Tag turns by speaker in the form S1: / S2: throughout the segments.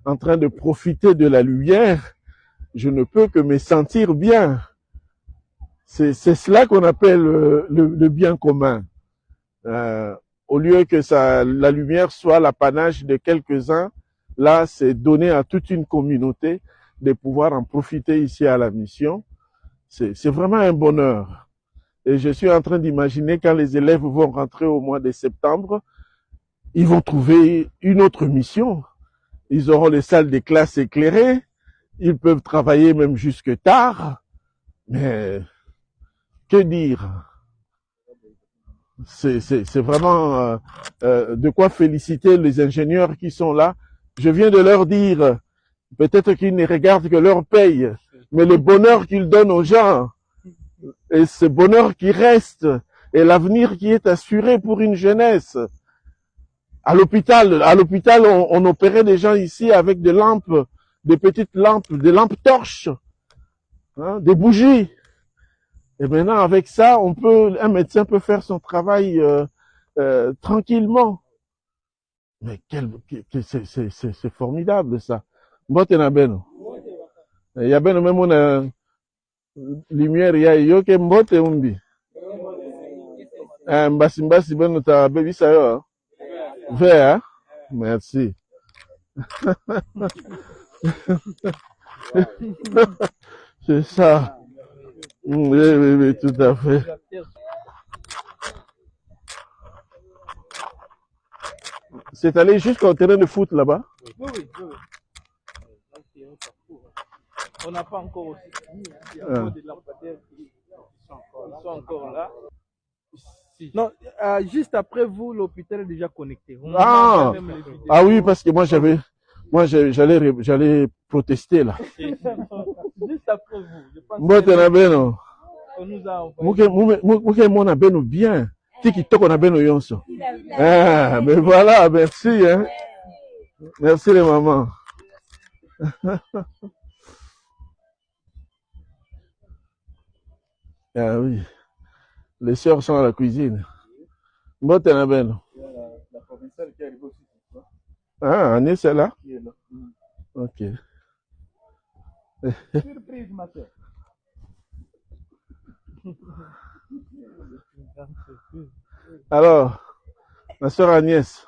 S1: en train de profiter de la lumière, je ne peux que me sentir bien. C'est cela qu'on appelle le bien commun. Au lieu que la lumière soit l'apanage de quelques-uns, là, c'est donné à toute une communauté de pouvoir en profiter ici à la mission. C'est vraiment un bonheur. Et je suis en train d'imaginer quand les élèves vont rentrer au mois de septembre, ils vont trouver une autre mission. Ils auront les salles de classe éclairées, ils peuvent travailler même jusque tard. Mais que dire? C'est vraiment de quoi féliciter les ingénieurs qui sont là. Je viens de leur dire, peut-être qu'ils ne regardent que leur paye, mais le bonheur qu'ils donnent aux gens, et ce bonheur qui reste, et l'avenir qui est assuré pour une jeunesse. À l'hôpital, on opérait des gens ici avec des lampes, des petites lampes, des lampes torches, hein, des bougies. Et maintenant, avec ça, un médecin peut faire son travail tranquillement. Mais c'est formidable ça. Mbote na beno. Ya beno même on a lumière ya yoke mbote umbi. Mbasi beno ta baby ça yo. Vert. Merci. C'est ça. Oui, tout à fait. C'est allé jusqu'au terrain de foot là-bas?
S2: Oui. On n'a pas encore aussi fini. Il y a encore des lampadaires qui sont encore là. Non, juste après vous, l'hôpital est déjà connecté.
S1: Ah oui, parce que j'allais protester là.
S2: Juste après vous, je pense.
S1: On nous a envoyé. Bien. TikTok on a beno yonso. Ah, mais voilà, merci hein. Merci les mamans. Ah oui. Les sœurs sont à la cuisine. Mbote na beno.
S2: La provinciale qui arrive aussi.
S1: Ah, Agnès est là? Ok.
S2: Surprise, ma soeur.
S1: Alors, ma soeur Agnès,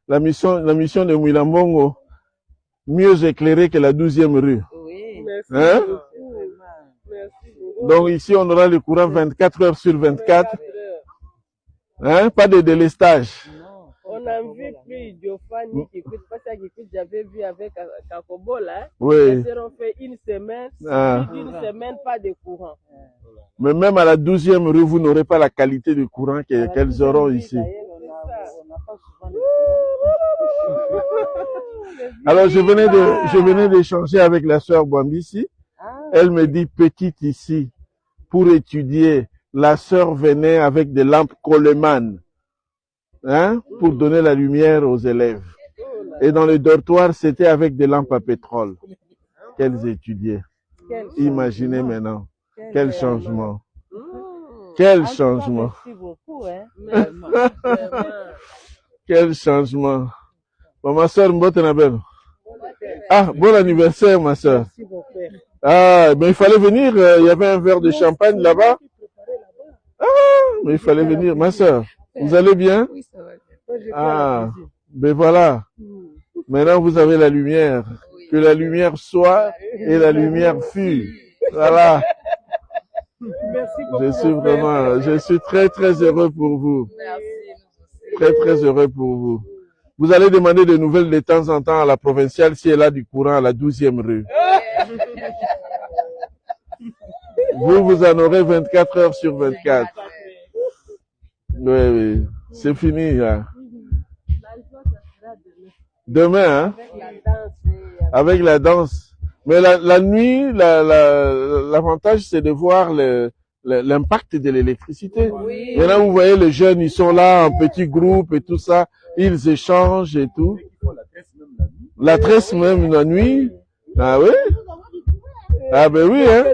S1: la mission de Mouilambongo, mieux éclairée que la 12e rue.
S3: Oui,
S2: merci.
S1: Hein?
S2: Merci.
S1: Donc ici, on aura le courant 24 heures sur 24. Hein? Pas de délestage.
S3: non. On a vu plus Giovanni qui écoute, pas ça qui écoute, j'avais vu avec Kakobo là.
S1: Oui.
S3: Ils ont fait une semaine, une semaine, pas de courant.
S1: Mais même à la 12e rue, vous n'aurez pas la qualité de courant qu'elles auront ici. Alors, je venais d'échanger avec la sœur Bwambisi. Elle me dit, petite ici, pour étudier, la sœur venait avec des lampes Coleman, hein, pour donner la lumière aux élèves. Et dans le dortoir, c'était avec des lampes à pétrole qu'elles étudiaient. Imaginez maintenant. Quel changement. Quel changement.
S3: Merci beaucoup, hein.
S1: Quel changement. Bon, ma soeur Mbote Nabel. Ah, bon anniversaire, ma soeur.
S3: Merci, mon père.
S1: Ah, mais il fallait venir. Il y avait un verre de champagne là-bas. Ah, mais il fallait venir. Ma soeur, vous allez bien?
S3: Oui, ça va.
S1: Ah, ben voilà. Maintenant, vous avez la lumière. Que la lumière soit et la lumière fût. Voilà.
S3: Merci beaucoup.
S1: Je suis très, très heureux pour vous.
S3: Merci.
S1: Très, très heureux pour vous. Vous allez demander des nouvelles de temps en temps à la provinciale si elle a du courant à la 12e rue. Vous en aurez 24 heures sur 24. Oui. C'est fini, là. Demain, hein? Avec la danse. Mais la nuit, l'avantage, c'est de voir l'impact de l'électricité.
S3: Oui.
S1: Maintenant, vous voyez, les jeunes, ils sont là en petits groupes et tout ça. Ils échangent et tout. La tresse même la nuit. Ah oui? Ah ben oui, hein?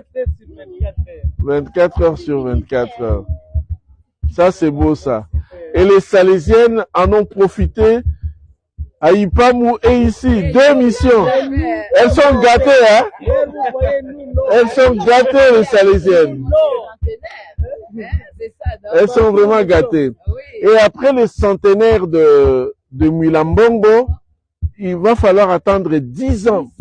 S1: 24 heures sur 24 heures. Ça, c'est beau, ça. Et les Salésiennes en ont profité à Ipamu et ici, 2 missions. Elles sont gâtées, hein? Elles sont gâtées, les Salésiennes. Elles sont vraiment gâtées. Et après le centenaire de Mwilambongo, il va falloir attendre 10 ans.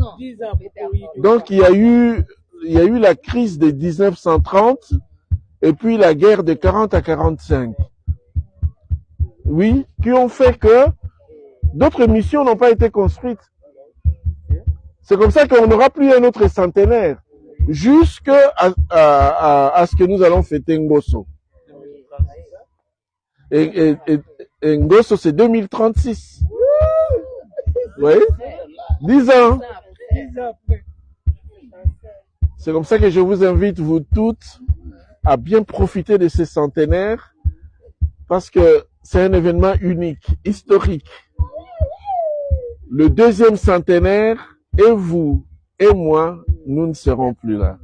S1: Donc il y a eu la crise de 1930 et puis la guerre de 40 à 45. Oui, qui ont fait que d'autres missions n'ont pas été construites. C'est comme ça qu'on n'aura plus un autre centenaire jusqu'à ce que nous allons fêter Ngosso. Et Ngosso, c'est 2036. Oui, 10 ans. C'est comme ça que je vous invite, vous toutes, à bien profiter de ce centenaire parce que c'est un événement unique, historique. Le 2e centenaire, et vous et moi, nous ne serons plus là.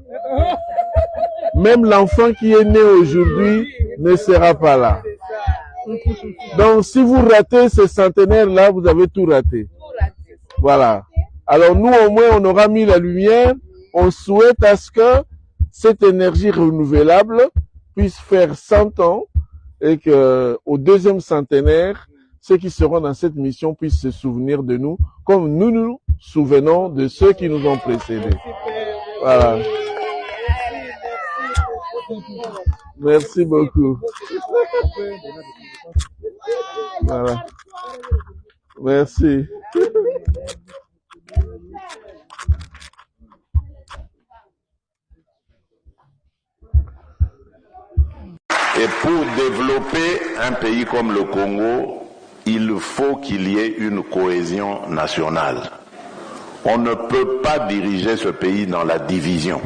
S1: Même l'enfant qui est né aujourd'hui ne sera pas là. Donc, si vous ratez ce centenaire-là, vous avez tout raté. Voilà. Alors, nous, au moins, on aura mis la lumière. On souhaite à ce que cette énergie renouvelable puisse faire 100 ans et que au 2e centenaire, ceux qui seront dans cette mission puissent se souvenir de nous comme nous nous souvenons de ceux qui nous ont précédés. Voilà. Merci beaucoup. Voilà. Merci.
S4: Et pour développer un pays comme le Congo, il faut qu'il y ait une cohésion nationale. On ne peut pas diriger ce pays dans la division.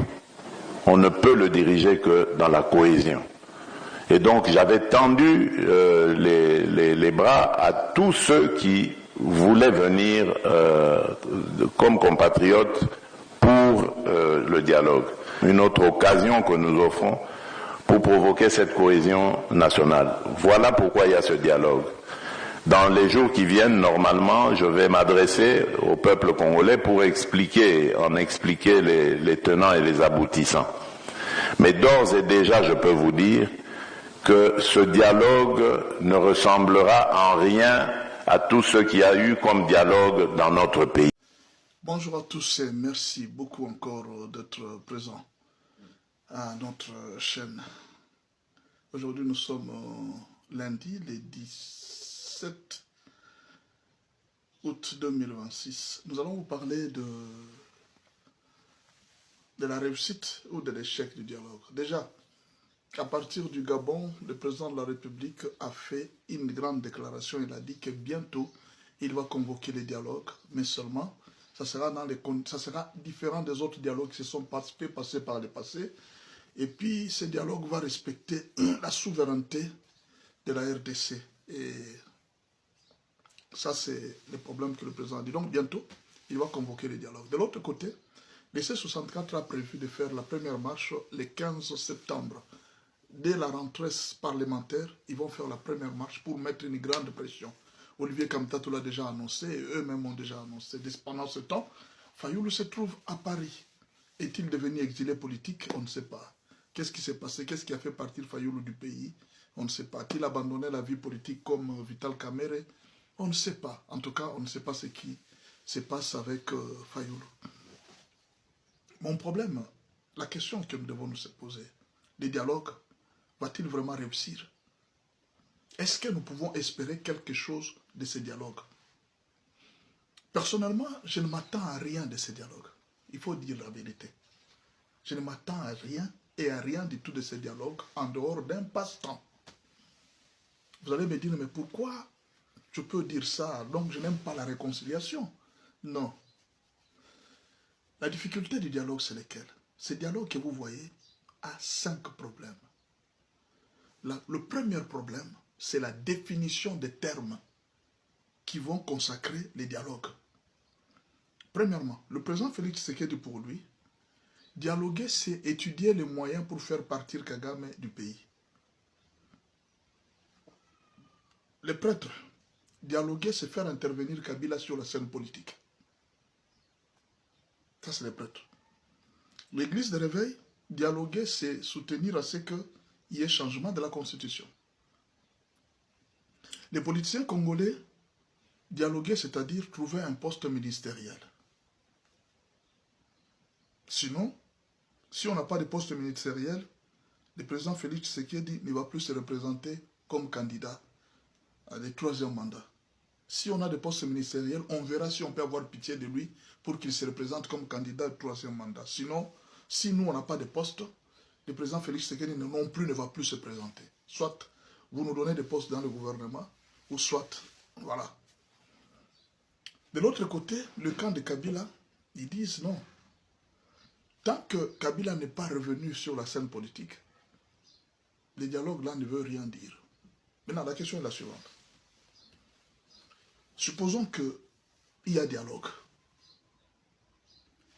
S4: On ne peut le diriger que dans la cohésion. Et donc j'avais tendu les bras à tous ceux qui voulaient venir comme compatriotes pour le dialogue. Une autre occasion que nous offrons pour provoquer cette cohésion nationale. Voilà pourquoi il y a ce dialogue. Dans les jours qui viennent, normalement, je vais m'adresser au peuple congolais pour expliquer les tenants et les aboutissants. Mais d'ores et déjà, je peux vous dire que ce dialogue ne ressemblera en rien à tout ce qu'il y a eu comme dialogue dans notre pays.
S5: Bonjour à tous et merci beaucoup encore d'être présents à notre chaîne. Aujourd'hui, nous sommes lundi, le 17 août 2026. Nous allons vous parler de la réussite ou de l'échec du dialogue. Déjà, à partir du Gabon, le président de la République a fait une grande déclaration. Il a dit que bientôt, il va convoquer les dialogues, mais seulement, ça sera différent des autres dialogues qui se sont passés par le passé. Et puis, ce dialogue va respecter la souveraineté de la RDC. Et ça, c'est le problème que le président a dit. Donc, bientôt, il va convoquer les dialogues. De l'autre côté, le C64 a prévu de faire la première marche le 15 septembre. Dès la rentrée parlementaire, ils vont faire la première marche pour mettre une grande pression. Olivier Kamtatou l'a déjà annoncé et eux-mêmes ont déjà annoncé. Pendant ce temps, Fayoulou se trouve à Paris. Est-il devenu exilé politique? On ne sait pas. Qu'est-ce qui s'est passé? Qu'est-ce qui a fait partir Fayoulou du pays? On ne sait pas. A-t-il abandonné la vie politique comme Vital Kamerhe? On ne sait pas. En tout cas, on ne sait pas ce qui se passe avec Fayoulou. Mon problème, la question que nous devons nous poser, le dialogue va-t-il vraiment réussir? Est-ce que nous pouvons espérer quelque chose de ce dialogue? Personnellement, je ne m'attends à rien de ce dialogue. Il faut dire la vérité. Je ne m'attends à rien et à rien du tout de ce dialogue en dehors d'un passe-temps. Vous allez me dire, mais pourquoi je peux dire ça? Donc je n'aime pas la réconciliation. Non. La difficulté du dialogue, c'est lequel? Ce dialogue que vous voyez a 5 problèmes. Le premier problème, c'est la définition des termes qui vont consacrer les dialogues. Premièrement, le président Félix Tshisekedi, pour lui, dialoguer, c'est étudier les moyens pour faire partir Kagame du pays. Les prêtres Dialoguer, c'est faire intervenir Kabila sur la scène politique. Ça, c'est les prêtres. L'église de réveil, dialoguer, c'est soutenir à ce qu'il y ait changement de la constitution. Les politiciens congolais, dialoguer, c'est-à-dire trouver un poste ministériel. Sinon, si on n'a pas de poste ministériel, le président Félix Tshisekedi ne va plus se représenter comme candidat à des troisième mandats. Si on a des postes ministériels, on verra si on peut avoir pitié de lui pour qu'il se représente comme candidat au troisième mandat. Sinon, si nous, on n'a pas de poste, le président Félix Tshisekedi non plus ne va plus se présenter. Soit vous nous donnez des postes dans le gouvernement, ou soit, voilà. De l'autre côté, le camp de Kabila, ils disent non. Tant que Kabila n'est pas revenu sur la scène politique, le dialogue là ne veut rien dire. Maintenant, la question est la suivante. Supposons qu'il y a dialogue.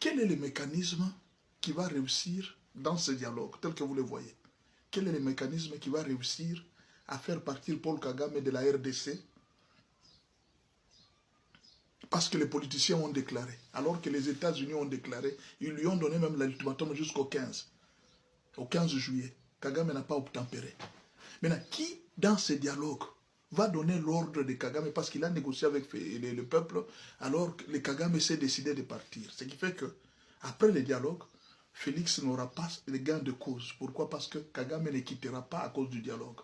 S5: Quel est le mécanisme qui va réussir dans ce dialogue, tel que vous le voyez? Quel est le mécanisme qui va réussir à faire partir Paul Kagame de la RDC? Parce que les politiciens ont déclaré, alors que les États-Unis ont déclaré, ils lui ont donné même l'ultimatum jusqu'au 15 juillet. Kagame n'a pas obtempéré. Maintenant, qui, dans ce dialogue, va donner l'ordre de Kagame parce qu'il a négocié avec le peuple, alors que le Kagame s'est décidé de partir. Ce qui fait que, après le dialogue, Félix n'aura pas le gain de cause. Pourquoi? Parce que Kagame ne quittera pas à cause du dialogue.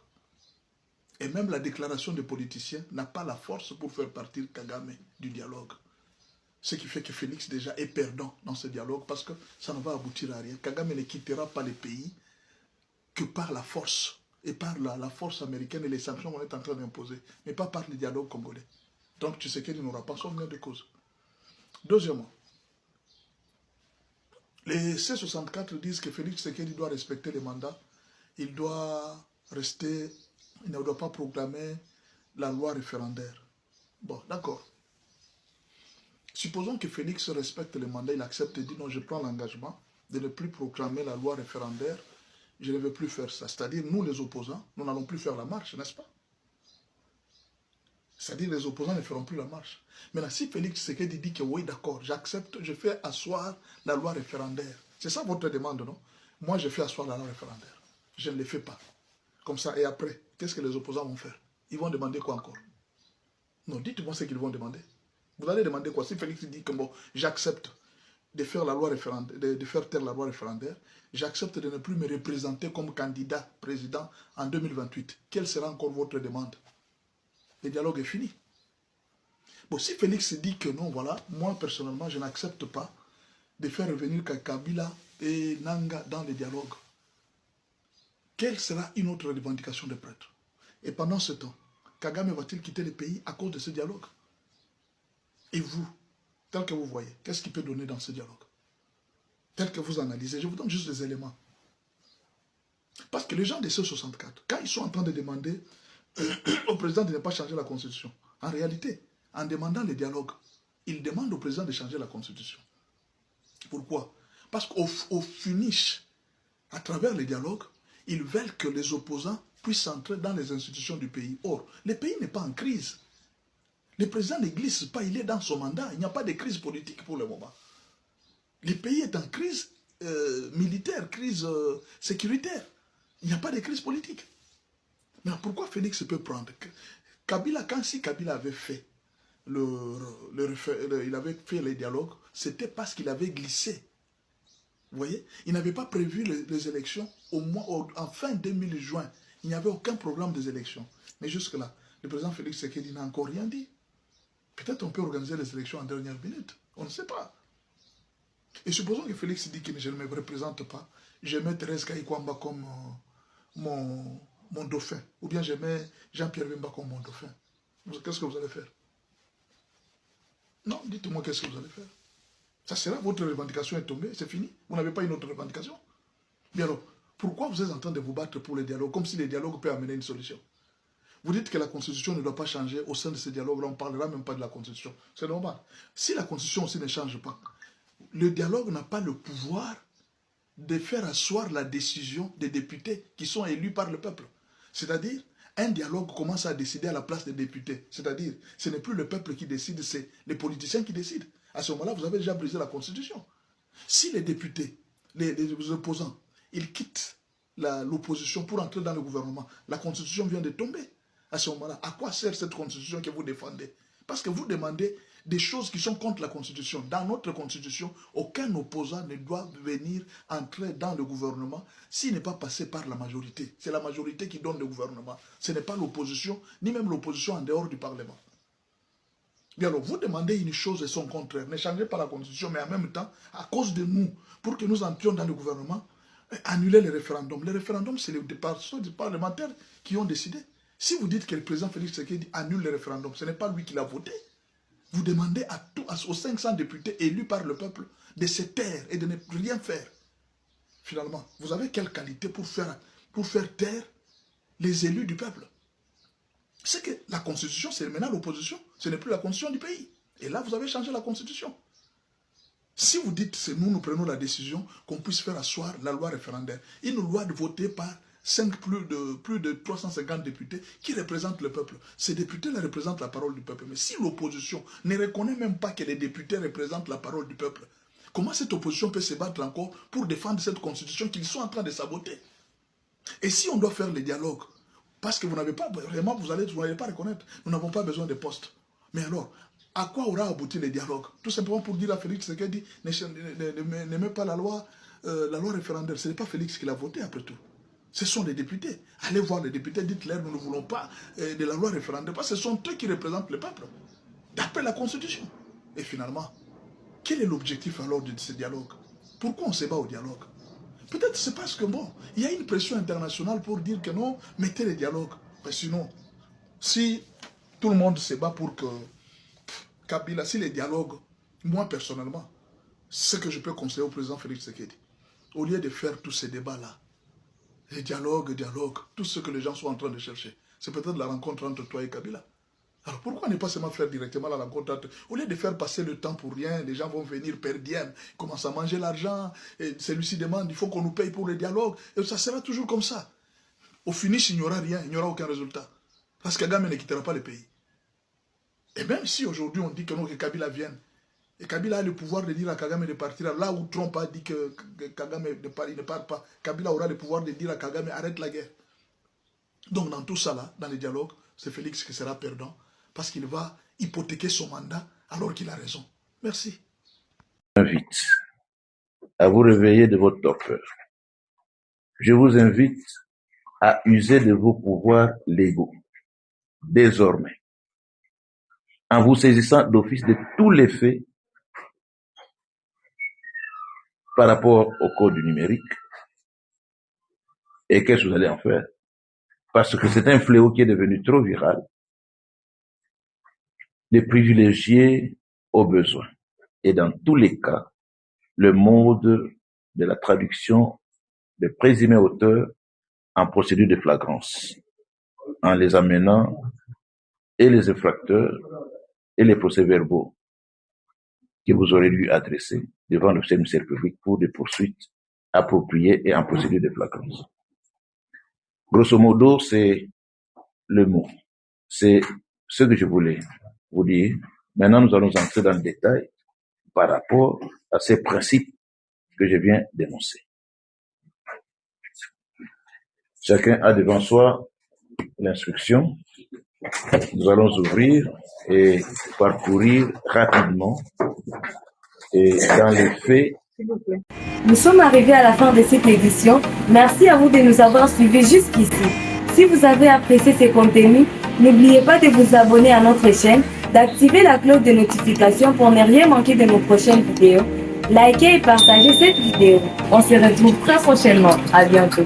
S5: Et même la déclaration des politiciens n'a pas la force pour faire partir Kagame du dialogue. Ce qui fait que Félix déjà est perdant dans ce dialogue parce que ça ne va aboutir à rien. Kagame ne quittera pas le pays que par la force. Et par la force américaine et les sanctions qu'on est en train d'imposer. Mais pas par le dialogue congolais. Donc tu sais qu'il n'aura pas son gain de cause. Deuxièmement, les C64 disent que Félix Tshisekedi doit respecter les mandats. Il doit rester... Il ne doit pas proclamer la loi référendaire. Bon, d'accord. Supposons que Félix respecte le mandat, il accepte et dit non, je prends l'engagement de ne plus proclamer la loi référendaire, je ne veux plus faire ça. C'est-à-dire, nous les opposants, nous n'allons plus faire la marche, n'est-ce pas? C'est-à-dire, les opposants ne feront plus la marche. Maintenant, si Félix Tshisekedi dit que oui, d'accord, j'accepte, je fais asseoir la loi référendaire. C'est ça votre demande, non? Moi, je fais asseoir la loi référendaire. Je ne le fais pas. Comme ça, et après, qu'est-ce que les opposants vont faire? Ils vont demander quoi encore? Non, dites-moi ce qu'ils vont demander. Vous allez demander quoi? Si Félix dit que bon, j'accepte de faire la loi référendaire, de faire taire la loi référendaire, j'accepte de ne plus me représenter comme candidat président en 2028. Quelle sera encore votre demande? Le dialogue est fini. Bon, si Félix dit que non, voilà, moi personnellement, je n'accepte pas de faire revenir Kabila et Nanga dans le dialogue. Quelle sera une autre revendication des prêtres? Et pendant ce temps, Kagame va-t-il quitter le pays à cause de ce dialogue? Et vous, tel que vous voyez, qu'est-ce qu'il peut donner dans ce dialogue? Tel que vous analysez, je vous donne juste des éléments. Parce que les gens de C64, quand ils sont en train de demander au président de ne pas changer la constitution, en réalité, en demandant le dialogue, ils demandent au président de changer la constitution. Pourquoi? Parce qu'au finish, à travers le dialogue, ils veulent que les opposants puissent entrer dans les institutions du pays. Or, le pays n'est pas en crise. Le président ne glisse pas, il est dans son mandat. Il n'y a pas de crise politique pour le moment. Le pays est en crise militaire, crise sécuritaire. Il n'y a pas de crise politique. Mais pourquoi Félix peut prendre? Kabila, si Kabila avait fait il avait fait les dialogues, c'était parce qu'il avait glissé. Vous voyez, il n'avait pas prévu les élections en fin 2000 juin. Il n'y avait aucun programme des élections. Mais jusque-là, le président Félix Tshisekedi n'a encore rien dit. Peut-être on peut organiser les élections en dernière minute. On ne sait pas. Et supposons que Félix dit que je ne me représente pas. Je mets Thérèse Kayikwamba comme mon dauphin. Ou bien je mets Jean-Pierre Bemba comme mon dauphin. Qu'est-ce que vous allez faire? Non, dites-moi qu'est-ce que vous allez faire. Ça sera votre revendication est tombée, c'est fini. Vous n'avez pas une autre revendication. Mais alors, pourquoi vous êtes en train de vous battre pour le dialogue, comme si le dialogue peut amener une solution? Vous dites que la Constitution ne doit pas changer au sein de ce dialogue-là, on ne parlera même pas de la Constitution. C'est normal. Si la Constitution aussi ne change pas, le dialogue n'a pas le pouvoir de faire asseoir la décision des députés qui sont élus par le peuple. C'est-à-dire, un dialogue commence à décider à la place des députés. C'est-à-dire, ce n'est plus le peuple qui décide, c'est les politiciens qui décident. À ce moment-là, vous avez déjà brisé la Constitution. Si les députés, les opposants, ils quittent l'opposition pour entrer dans le gouvernement, la Constitution vient de tomber. À ce moment-là, à quoi sert cette Constitution que vous défendez? Parce que vous demandez des choses qui sont contre la Constitution. Dans notre Constitution, aucun opposant ne doit venir entrer dans le gouvernement s'il n'est pas passé par la majorité. C'est la majorité qui donne le gouvernement. Ce n'est pas l'opposition, ni même l'opposition en dehors du Parlement. Bien alors, vous demandez une chose et son contraire. Ne changez pas la Constitution, mais en même temps, à cause de nous, pour que nous entrions dans le gouvernement, annuler les référendums. Les référendums, c'est les parlementaires qui ont décidé. Si vous dites que le président Félix Tshisekedi annule les référendums, ce n'est pas lui qui l'a voté. Vous demandez aux 500 députés élus par le peuple de se taire et de ne rien faire. Finalement, vous avez quelle qualité pour faire taire les élus du peuple? C'est que la Constitution, c'est maintenant l'opposition. Ce n'est plus la Constitution du pays. Et là, vous avez changé la Constitution. Si vous dites, c'est nous prenons la décision qu'on puisse faire asseoir la loi référendaire, une loi votée par plus de 350 députés qui représentent le peuple. Ces députés-là représentent la parole du peuple. Mais si l'opposition ne reconnaît même pas que les députés représentent la parole du peuple, comment cette opposition peut se battre encore pour défendre cette constitution qu'ils sont en train de saboter? Et si on doit faire le dialogue, parce que vous n'avez pas, vraiment, vous n'allez pas reconnaître, nous n'avons pas besoin de postes. Mais alors, à quoi aura abouti le dialogue? Tout simplement pour dire à Félix Tshisekedi, ne mets pas la loi référendaire. Ce n'est pas Félix qui l'a voté après tout. Ce sont les députés. Allez voir les députés, dites-leur, nous ne voulons pas de la loi référendaire, parce que ce sont eux qui représentent le peuple, d'après la Constitution. Et finalement, quel est l'objectif alors de ce dialogue? Pourquoi on se bat au dialogue? Peut-être c'est parce que, bon, il y a une pression internationale pour dire que non, mettez le dialogue. Mais sinon, si tout le monde se bat pour que Kabila, si les dialogues, moi personnellement, ce que je peux conseiller au président Félix Tshisekedi, au lieu de faire tous ces débats-là, les dialogues, tout ce que les gens sont en train de chercher, c'est peut-être la rencontre entre toi et Kabila. Alors pourquoi ne pas seulement faire directement la rencontre entre... Au lieu de faire passer le temps pour rien, les gens vont venir perdien, commencent à manger l'argent, et celui-ci demande, il faut qu'on nous paye pour le dialogue, et ça sera toujours comme ça. Au finish, il n'y aura rien, il n'y aura aucun résultat. Parce que Kagame ne quittera pas le pays. Et même si aujourd'hui on dit que non, que Kabila vienne, et Kabila a le pouvoir de dire à Kagame de partir, là où Trump a dit que Kagame ne part pas, Kabila aura le pouvoir de dire à Kagame, arrête la guerre. Donc dans tout ça là, dans le dialogue, c'est Félix qui sera perdant, parce qu'il va hypothéquer son mandat alors qu'il a raison. Merci.
S6: Je vous invite à vous réveiller de votre torpeur. Je vous invite à user de vos pouvoirs légaux, désormais, en vous saisissant d'office de tous les faits par rapport au code du numérique. Et qu'est-ce que vous allez en faire? Parce que c'est un fléau qui est devenu trop viral, de privilégier aux besoins. Et dans tous les cas, le mode de la traduction des présumés auteurs en procédure de flagrance, en les amenant et les infracteurs et les procès-verbaux que vous aurez dû adresser devant le ministère public pour des poursuites appropriées et en procédure de flagrance. Grosso modo, c'est le mot. C'est ce que je voulais vous dire. Maintenant, nous allons entrer dans le détail par rapport à ces principes que je viens d'énoncer. Chacun a devant soi l'instruction. Nous allons ouvrir et parcourir rapidement et dans les faits.
S7: S'il vous plaît. Nous sommes arrivés à la fin de cette édition. Merci à vous de nous avoir suivis jusqu'ici. Si vous avez apprécié ces contenus, n'oubliez pas de vous abonner à notre chaîne, d'activer la cloche de notification pour ne rien manquer de nos prochaines vidéos. Likez et partagez cette vidéo. On se retrouve très prochainement. À bientôt.